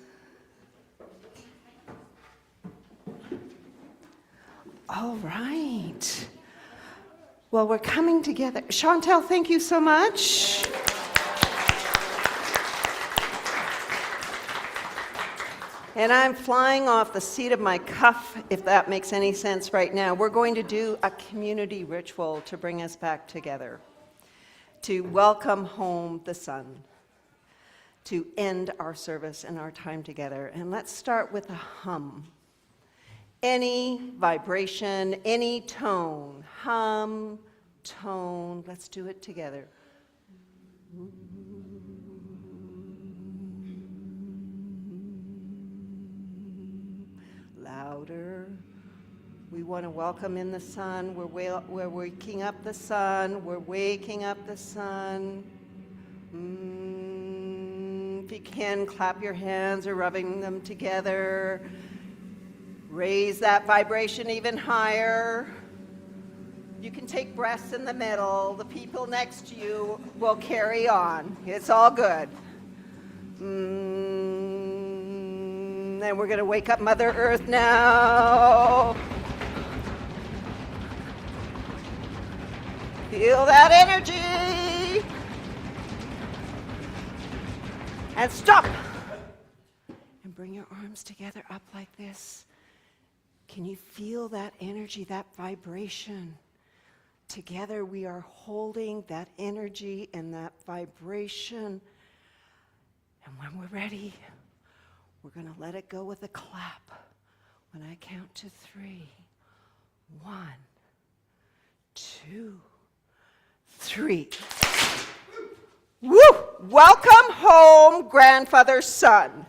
All right. Well, we're coming together. Chantal, thank you so much. And I'm flying off the seat of my cuff, if that makes any sense right now. We're going to do a community ritual to bring us back together, to welcome home the sun, to end our service and our time together. And let's start with a hum. Any vibration, any tone, hum, tone, let's do it together. Louder. We want to welcome in the sun. We're waking up the sun. We're waking up the sun. If you can, clap your hands or rubbing them together. Raise that vibration even higher. You can take breaths in the middle. The people next to you will carry on. It's all good. And we're going to wake up Mother Earth now. Feel that energy. And stop. And bring your arms together up like this. Can you feel that energy, that vibration? Together we are holding that energy and that vibration. And when we're ready, we're going to let it go with a clap. When I count to 3. 1, 2, 3. Woo! Welcome home, grandfather's son.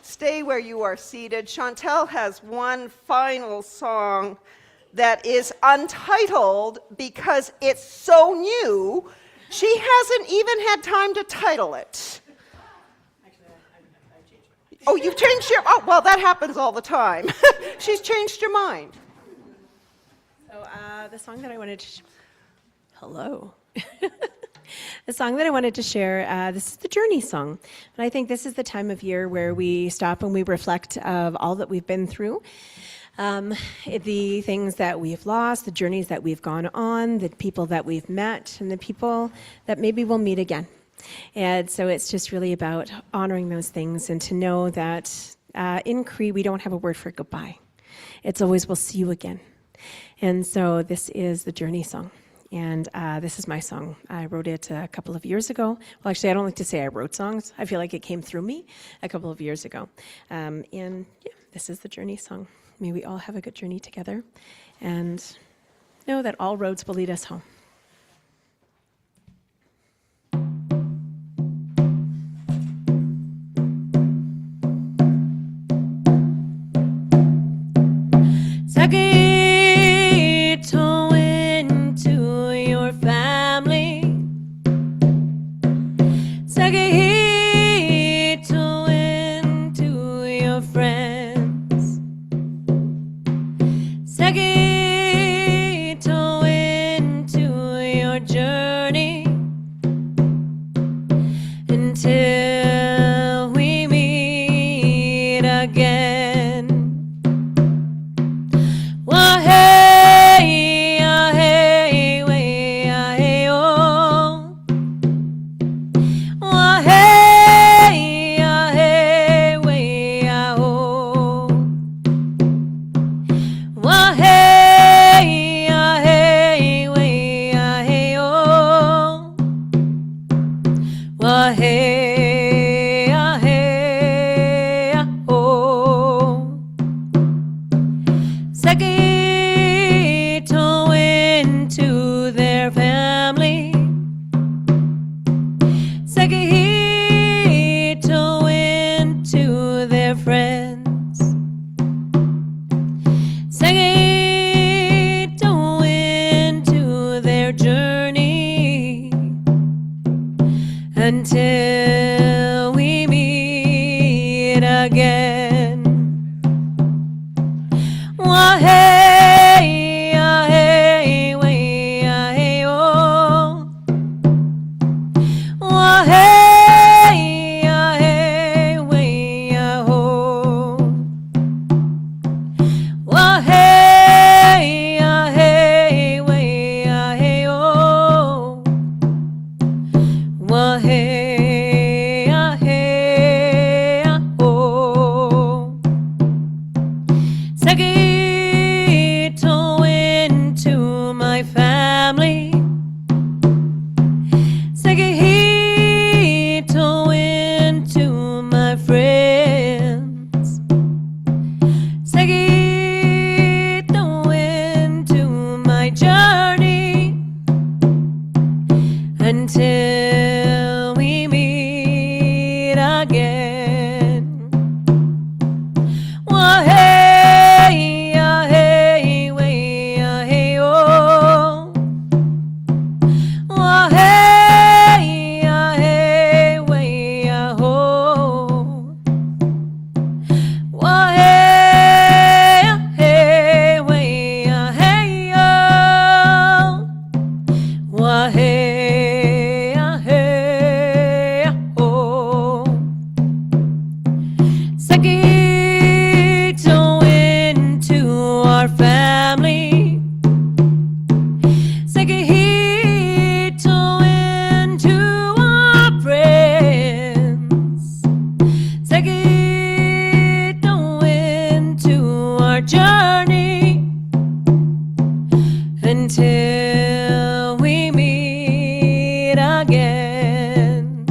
Stay where you are seated. Chantal has one final song that is untitled because it's so new, she hasn't even had time to title it. Oh, you've changed your... Oh, well, that happens all the time. She's changed your mind.
So the song that I wanted to... Hello. The song that I wanted to share, this is the Journey song. And I think this is the time of year where we stop and we reflect of all that we've been through. The things that we've lost, the journeys that we've gone on, the people that we've met, and the people that maybe we'll meet again. And so it's just really about honoring those things and to know that in Cree we don't have a word for goodbye. It's always we'll see you again. And so this is the Journey song. And this is my song. I wrote it a couple of years ago. Well, actually, I don't like to say I wrote songs. I feel like it came through me a couple of years ago. And yeah, this is the Journey song. May we all have a good journey together and know that all roads will lead us home. Sakito into your family. Sakito into your friends. Sakito into your journey. Until we meet again. Wah hey, ah hey, way, ah hey, oh. Wah hey, ah hey, way, ah oh. Wah hey, ah hey, way, ah hey, oh. Wah hey, ah hey, ah oh. Sakito until we meet again.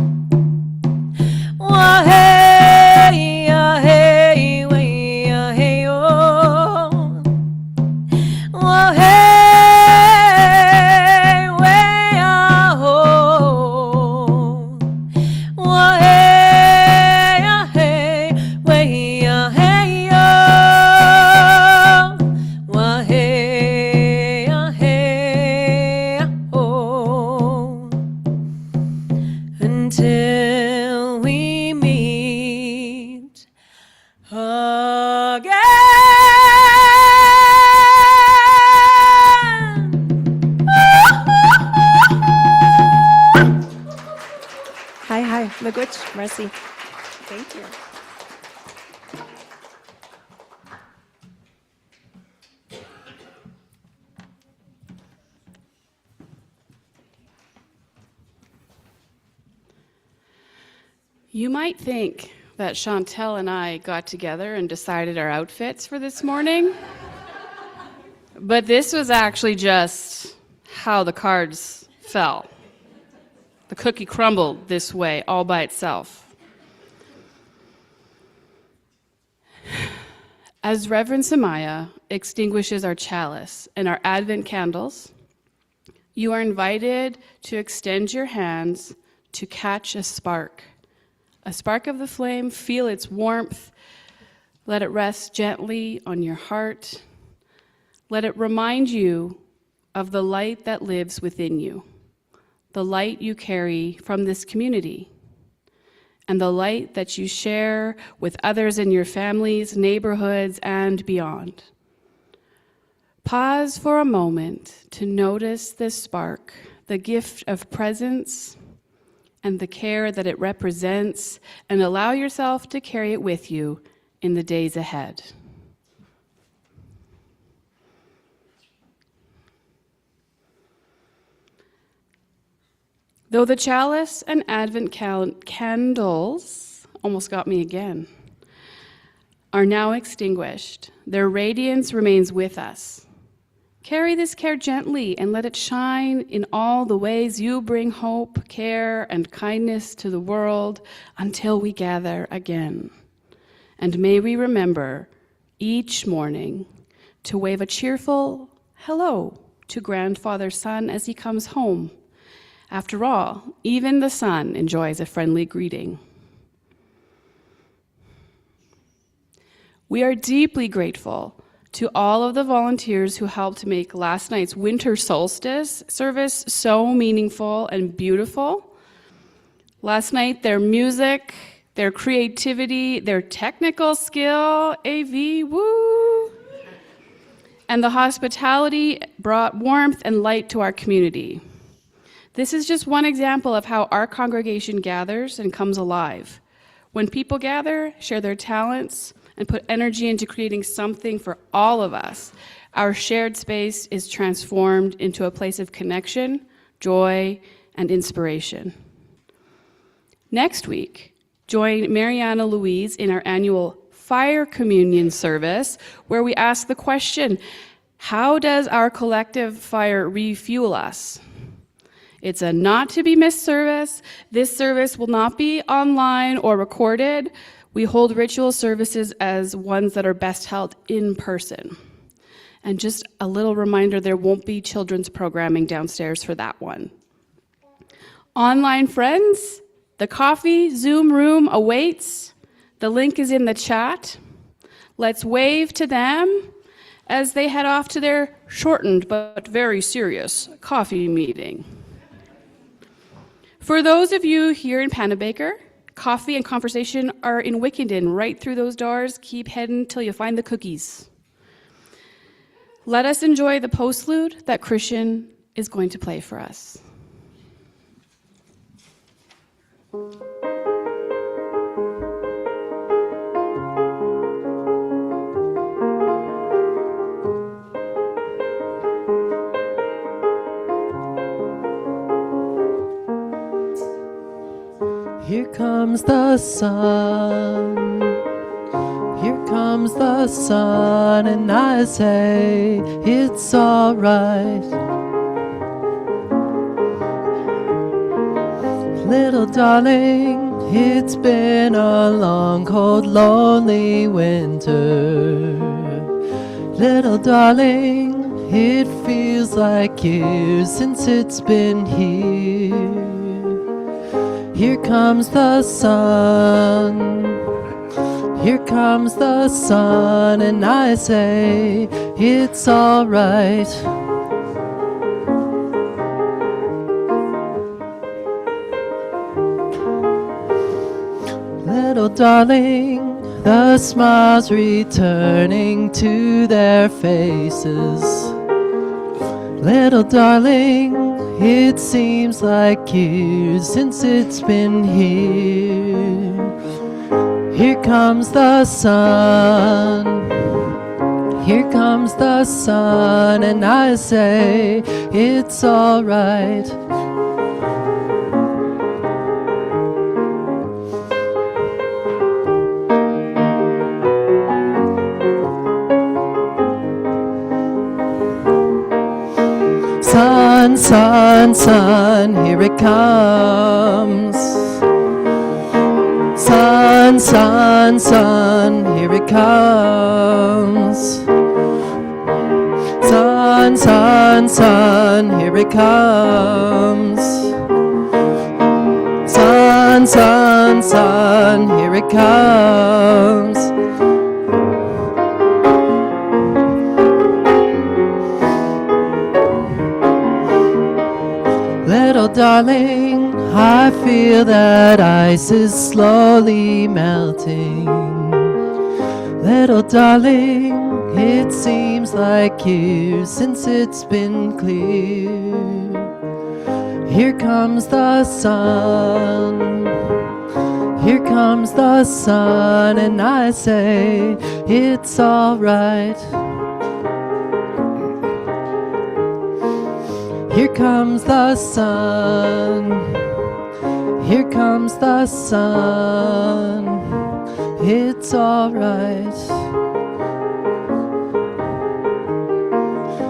Wah hey, ya hey, way, ya hey, oh. Wah hey, way, ya ho. Wah hey, ya hey, way, ya hey, oh. Wah hey, ya hey, oh. Until we meet again. Hi, Magwitch, Marcy. Thank you.
You might think that Chantel and I got together and decided our outfits for this morning, but this was actually just how the cards fell. The cookie crumbled this way all by itself. As Reverend Samaya extinguishes our chalice and our Advent candles, you are invited to extend your hands to catch a spark of the flame. Feel its warmth. Let it rest gently on your heart. Let it remind you of the light that lives within you, the light you carry from this community, and the light that you share with others in your families, neighborhoods, and beyond. Pause for a moment to notice this spark, the gift of presence, and the care that it represents, and allow yourself to carry it with you in the days ahead. Though the chalice and Advent candles, almost got me again, are now extinguished, their radiance remains with us. Carry this care gently and let it shine in all the ways you bring hope, care, and kindness to the world until we gather again. And may we remember each morning to wave a cheerful hello to Grandfather Sun as he comes home. After all, even the sun enjoys a friendly greeting. We are deeply grateful to all of the volunteers who helped make last night's winter solstice service so meaningful and beautiful. Last night, their music, their creativity, their technical skill, AV, woo, and the hospitality brought warmth and light to our community. This is just one example of how our congregation gathers and comes alive. When people gather, share their talents, and put energy into creating something for all of us, our shared space is transformed into a place of connection, joy, and inspiration. Next week, join Mariana Louise in our annual Fire Communion service, where we ask the question, how does our collective fire refuel us? It's a not to be missed service. This service will not be online or recorded. We hold ritual services as ones that are best held in person. And just a little reminder, there won't be children's programming downstairs for that one. Online friends, the coffee Zoom room awaits. The link is in the chat. Let's wave to them as they head off to their shortened but very serious coffee meeting. For those of you here in Pennebaker, coffee and conversation are in Wickenden, right through those doors. Keep heading till you find the cookies. Let us enjoy the postlude that Christian is going to play for us.
Here comes the sun. Here comes the sun, and I say, it's alright. Little darling, it's been a long, cold, lonely winter. Little darling, it feels like years since it's been here. Here comes the sun. Here comes the sun, and I say, it's alright. Little darling, the smiles returning to their faces. Little darling, it seems like years since it's been here. Here comes the sun. Here comes the sun, and I say, it's alright. Sun, sun, sun, here it comes. Sun, sun, sun, here it comes. Sun, sun, sun, here it comes. Sun, sun, sun, here it comes. Little darling, I feel that ice is slowly melting. Little darling, it seems like years since it's been clear. Here comes the sun. Here comes the sun, and I say, it's alright. Here comes the sun. Here comes the sun. It's alright.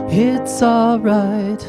It's alright.